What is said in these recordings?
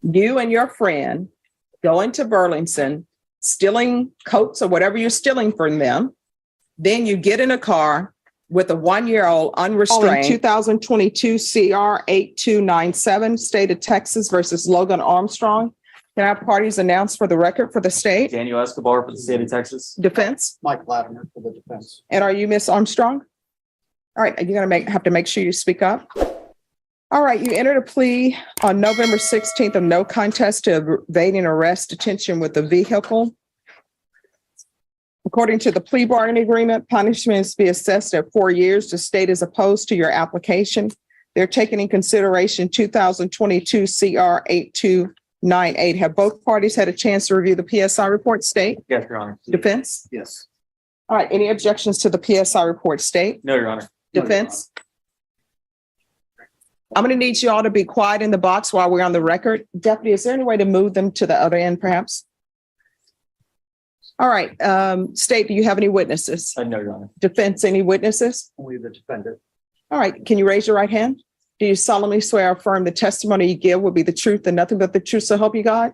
You and your friend go into Burlington, stealing coats or whatever you're stealing from them. Then you get in a car with a 1-year-old unrestrained. 2022 CR 8297, State of Texas versus Logan Armstrong. Can I have parties announced for the record for the state? Daniel Escobar for the state of Texas. Defense? Mike Latimer for the defense. And are you Miss Armstrong? All right, you're going to have to make sure you speak up. All right, you entered a plea on November 16th of no contest to evading arrest, detention with a vehicle. According to the plea bargaining agreement, punishments be assessed at 4 years. The state is opposed to your application. They're taking in consideration 2022 CR 8298. Have both parties had a chance to review the PSI report, state? Yes, Your Honor. Defense? Yes. All right, any objections to the PSI report, state? No, Your Honor. Defense? I'm going to need you all to be quiet in the box while we're on the record. Deputy, is there any way to move them to the other end, perhaps? All right, state, do you have any witnesses? No, Your Honor. Defense, any witnesses? Only the defendant. All right, can you raise your right hand? Do you solemnly swear or affirm the testimony you give will be the truth and nothing but the truth, so help you God?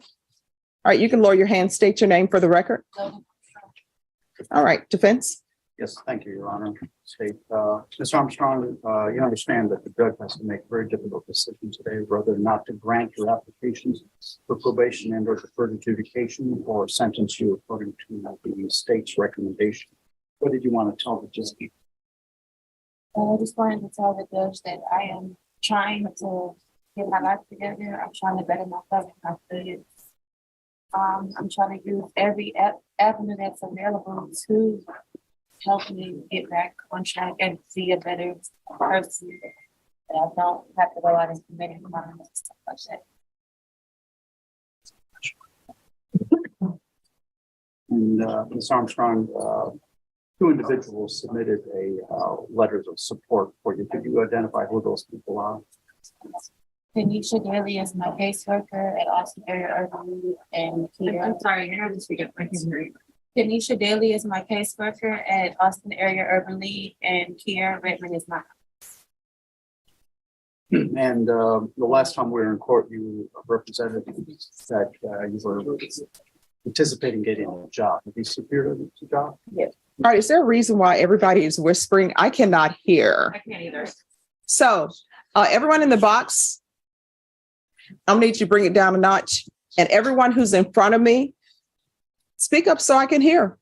All right, you can lower your hand, state your name for the record. All right, defense? Yes, thank you, Your Honor. State, Ms. Armstrong, you understand that the judge has to make a very difficult decision today, whether or not to grant your applications for probation and or deferred adjudication or sentence you according to the state's recommendation. What did you want to tell the judge? I just wanted to tell the judge that I am trying to get my life together. I'm trying to better myself and my studies. I'm trying to use every avenue that's available to help me get back on track and be a better person. That I don't have to go out and commit any crimes and stuff like that. And Ms. Armstrong, two individuals submitted letters of support for you. Could you identify who those people are? Tanisha Daly is my caseworker at Austin Area Urban League and Kia. I'm sorry, you have to speak up. I can hear you. Tanisha Daly is my caseworker at Austin Area Urban League, and Kia Redmond is my. And the last time we were in court, you represented that you were anticipating getting a job. Have you secured a job? Yes. All right, is there a reason why everybody is whispering? I cannot hear. I can't either. So everyone in the box, I'm gonna need you to bring it down a notch. And everyone who's in front of me, speak up so I can hear.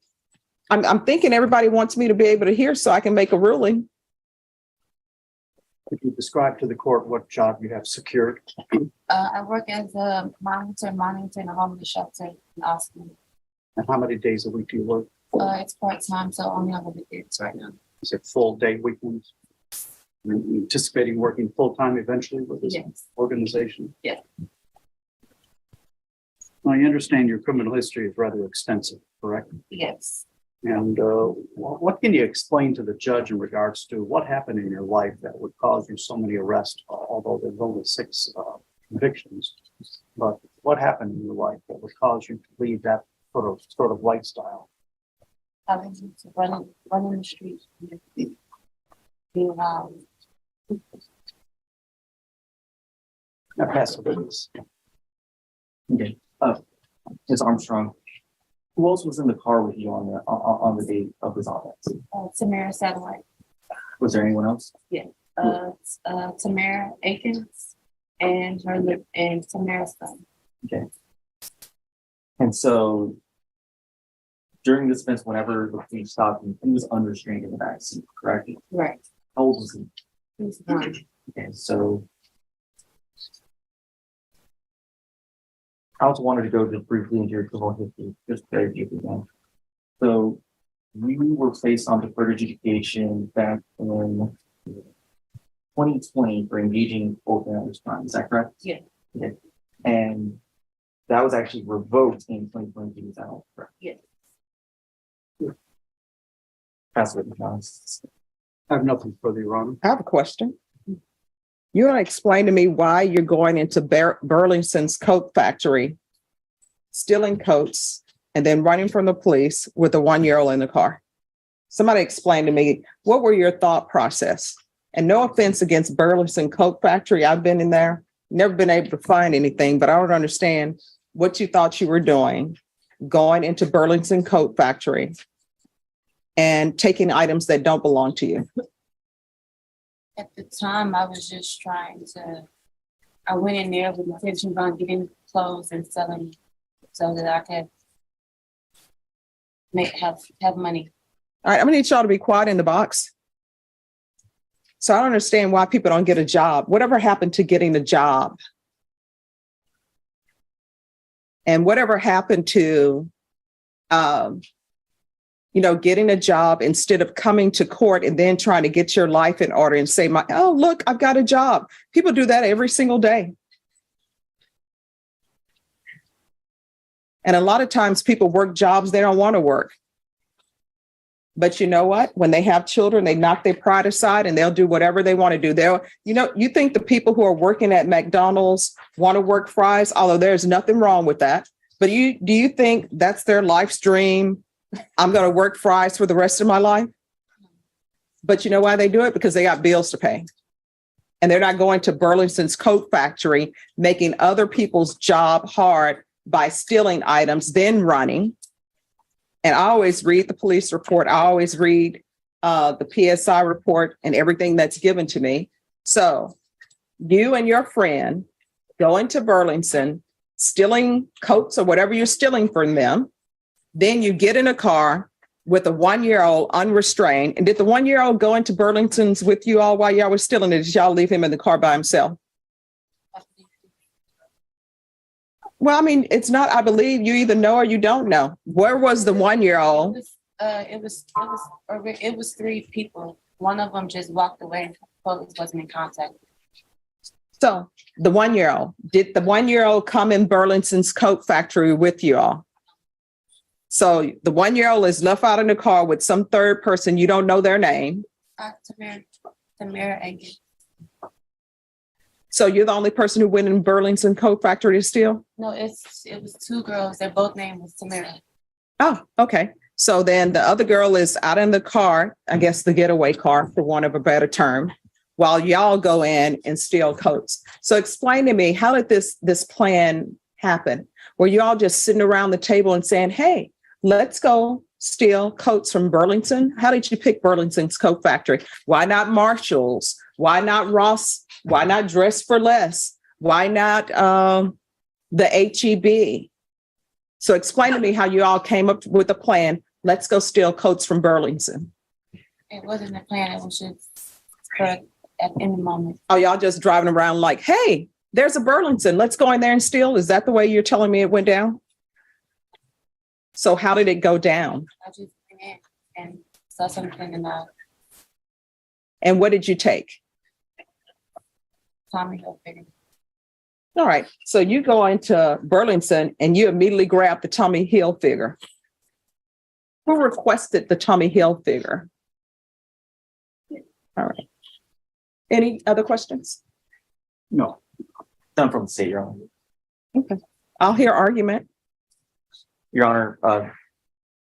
I'm thinking everybody wants me to be able to hear so I can make a ruling. Could you describe to the court what job you have secured? I work as a monitor in a homeless shelter in Austin. And how many days a week do you work? It's part-time, so only on the weekends right now. Is it full day weekends? You're anticipating working full-time eventually with this Yes. organization? Yeah. Well, you understand your criminal history is rather extensive, correct? Yes. And what can you explain to the judge in regards to what happened in your life that would cause you so many arrests, although there's only 6 convictions? But what happened in your life that would cause you to lead that sort of lifestyle? I was into running the streets, being loud. Now pass the witness. Okay. Ms. Armstrong, who else was in the car with you on the day of this offense? Tamara Satellite. Was there anyone else? Tamara Akins and Tamara's son. Okay. And so during this offense, whenever the police stopped him, he was unrestrained in the backseat, correct? Right. How old was he? He's 1. Okay, so I also wanted to go just briefly into your criminal history, just very briefly again. So you were placed on deferred adjudication back in 2020 for engaging in full offenders crime. Is that correct? Yeah. Okay. And that was actually revoked in 2022. Is that all correct? Yes. Pass it, John. I have nothing further, Your Honor. I have a question. You want to explain to me why you're going into Burlington's coat factory, stealing coats, and then running from the police with a 1-year-old in the car? Somebody explain to me, what were your thought process? And no offense against Burlington Coat Factory, I've been in there. never been able to find anything, but I don't understand what you thought you were doing, going into Burlington Coat Factory and taking items that don't belong to you. At the time, I was just I went in there with intentions on getting clothes and selling so that I could have money. All right, I'm gonna need y'all to be quiet in the box. So I don't understand why people don't get a job. Whatever happened to getting a job? And whatever happened to, getting a job instead of coming to court and then trying to get your life in order and say, oh, look, I've got a job. People do that every single day. And a lot of times people work jobs they don't want to work. But you know what? When they have children, they knock their pride aside and they'll do whatever they want to do. You think the people who are working at McDonald's want to work fries, although there's nothing wrong with that. But do you think that's their life's dream? I'm going to work fries for the rest of my life. But you know why they do it? Because they got bills to pay. And they're not going to Burlington's Coat Factory, making other people's job hard by stealing items, then running. And I always read the police report. I always read the PSI report and everything that's given to me. So you and your friend go into Burlington, stealing coats or whatever you're stealing from them. Then you get in a car with a 1-year-old unrestrained. And did the 1-year-old go into Burlington's with you all while y'all were stealing it? Did y'all leave him in the car by himself? Well, I mean, it's not, I believe you either know or you don't know. Where was the 1-year-old? It was 3 people. One of them just walked away and police wasn't in contact. So the 1-year-old, did the 1-year-old come in Burlington's Coat Factory with you all? So the 1-year-old is left out in the car with some third person. You don't know their name. Tamara Agin. So you're the only person who went in Burlington Coat Factory to steal? No, it was 2 girls. Their both name was Tamara. Oh, okay. So then the other girl is out in the car, I guess the getaway car, for want of a better term, while y'all go in and steal coats. So explain to me, how did this plan happen? Were you all just sitting around the table and saying, hey, let's go steal coats from Burlington? How did you pick Burlington's Coat Factory? Why not Marshall's? Why not Ross? Why not Dress for Less? Why not the HEB? So explain to me how you all came up with a plan. Let's go steal coats from Burlington. It wasn't a plan. It was just in the moment. Oh, y'all just driving around like, hey, there's a Burlington. Let's go in there and steal. Is that the way you're telling me it went down? So how did it go down? I just went in and saw something in the And what did you take? Tommy Hilfiger. All right. So you go into Burlington and you immediately grab the Tommy Hilfiger. Who requested the Tommy Hilfiger? All right. Any other questions? No. Done from the state, Your Honor. Okay. I'll hear argument. Your Honor,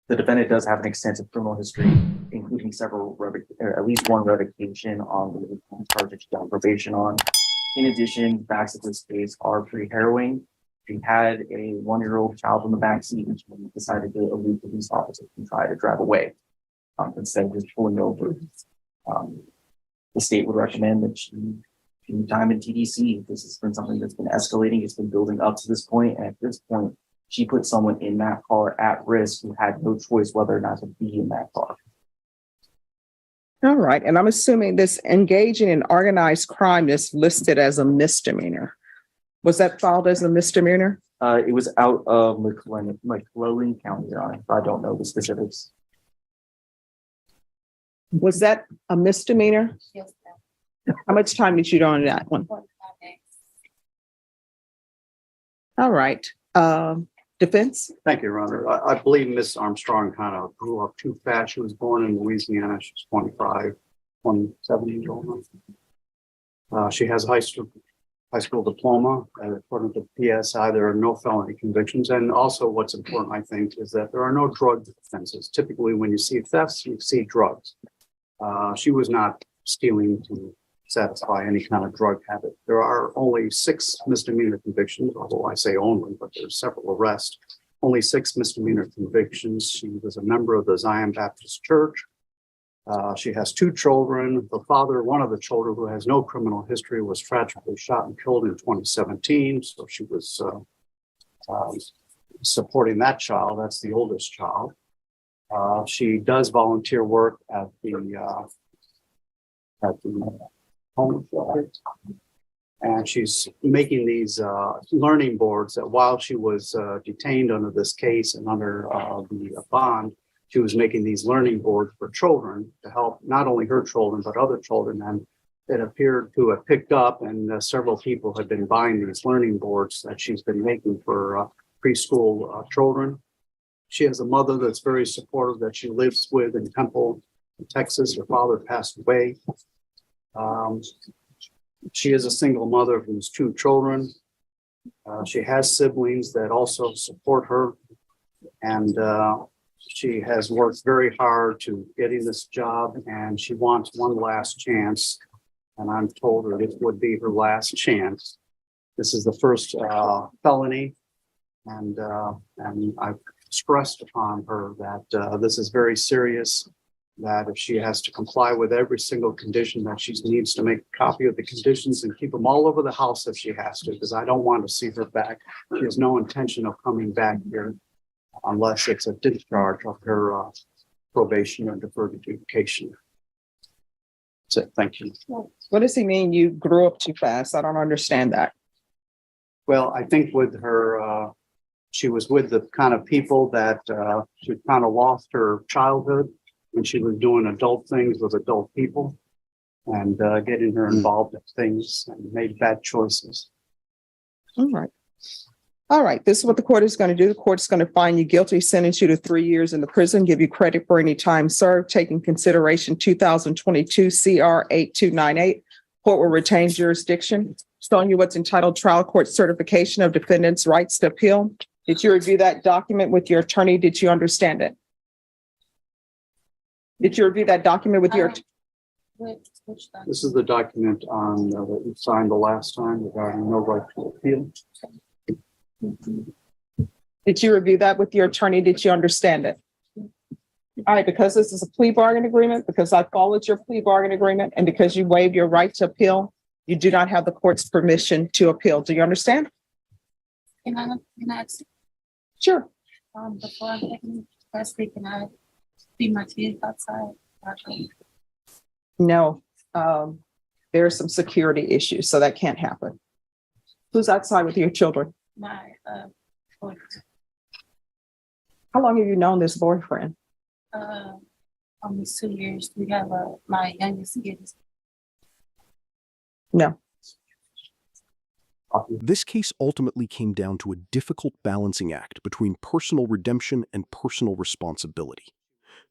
the defendant does have an extensive criminal history, including several, at least one revocation on the charges she's on probation on. In addition, facts of this case are pretty harrowing. She had a 1-year-old child in the backseat and she decided to elude police officers and try to drive away instead of just pulling over. The state would recommend that she do time in TDC. This has been something that's been escalating. It's been building up to this point. And at this point, she put someone in that car at risk who had no choice whether or not to be in that car. All right. And I'm assuming this engaging in organized crime is listed as a misdemeanor. Was that filed as a misdemeanor? It was out of McClellan County, Your Honor. I don't know the specifics. Was that a misdemeanor? Yes, How much time did you do on that one? 45 days. All right. Defense? Thank you, Your Honor. I believe Ms. Armstrong kind of grew up too fast. She was born in Louisiana. She's 27 years old now. She has a high school diploma. According to PSI, there are no felony convictions. And also what's important, I think, is that there are no drug offenses. Typically, when you see thefts, you see drugs. She was not stealing to satisfy any kind of drug habit. There are only 6 misdemeanor convictions, although I say only, but there's several arrests. Only 6 misdemeanor convictions. She was a member of the Zion Baptist Church. She has 2 children. The father, one of the children who has no criminal history, was tragically shot and killed in 2017. So she was supporting that child. That's the oldest child. She does volunteer work at the home shelter. And she's making these learning boards that while she was detained under this case and under the bond, she was making these learning boards for children to help not only her children, but other children. And it appeared to have picked up, and several people had been buying these learning boards that she's been making for preschool children. She has a mother that's very supportive that she lives with in Temple, Texas. Her father passed away. She is a single mother who's 2 children. She has siblings that also support her. And she has worked very hard to getting this job, and she wants one last chance. And I'm told her this would be her last chance. This is the first felony. And I've stressed upon her that this is very serious, that if she has to comply with every single condition, that she needs to make a copy of the conditions and keep them all over the house if she has to, because I don't want to see her back. She has no intention of coming back here unless it's a discharge of her probation or deferred adjudication. That's it. Thank you. What does he mean you grew up too fast? I don't understand that. Well, I think with her, she was with the kind of people that she kind of lost her childhood when she was doing adult things with adult people and getting her involved in things and made bad choices. All right. All right. This is what the court is going to do. The court is going to find you guilty, sentence you to 3 years in the prison, give you credit for any time served, taking consideration 2022 CR 8298. Court will retain jurisdiction, showing you what's entitled trial court certification of defendant's rights to appeal. Did you review that document with your attorney? Did you understand it? Did you review that document with your? Which This is the document on that you signed the last time regarding no right to appeal. Did you review that with your attorney? Did you understand it? All right, because this is a plea bargain agreement, because I followed your plea bargain agreement, and because you waived your right to appeal, you do not have the court's permission to appeal. Do you understand? Can I ask, Sure. before I'm taking custody, can I see my kids outside? No, there are some security issues, so that can't happen. Who's outside with your children? My boyfriend. How long have you known this boyfriend? Almost 2 years. We have my youngest kid is No. This case ultimately came down to a difficult balancing act between personal redemption and personal responsibility.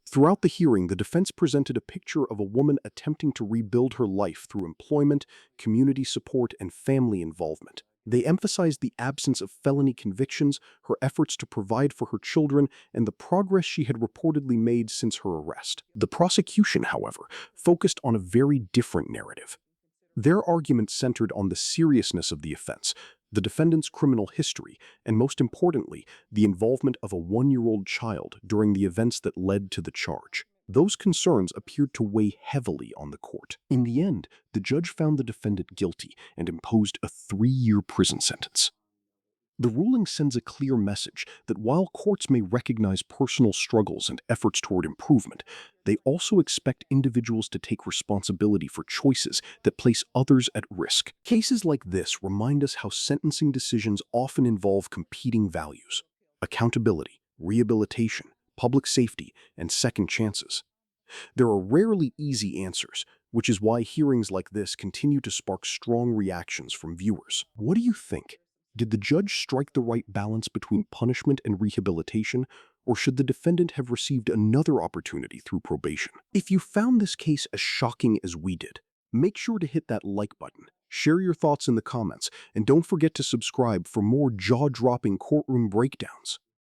Throughout the hearing, the defense presented a picture of a woman attempting to rebuild her life through employment, community support, and family involvement. They emphasized the absence of felony convictions, her efforts to provide for her children, and the progress she had reportedly made since her arrest. The prosecution, however, focused on a very different narrative. Their argument centered on the seriousness of the offense, the defendant's criminal history, and most importantly, the involvement of a 1-year-old child during the events that led to the charge. Those concerns appeared to weigh heavily on the court. In the end, the judge found the defendant guilty and imposed a 3-year prison sentence. The ruling sends a clear message that while courts may recognize personal struggles and efforts toward improvement, they also expect individuals to take responsibility for choices that place others at risk. Cases like this remind us how sentencing decisions often involve competing values: accountability, rehabilitation, public safety, and second chances. There are rarely easy answers, which is why hearings like this continue to spark strong reactions from viewers. What do you think? Did the judge strike the right balance between punishment and rehabilitation, or should the defendant have received another opportunity through probation? If you found this case as shocking as we did, make sure to hit that like button, share your thoughts in the comments, and don't forget to subscribe for more jaw-dropping courtroom breakdowns.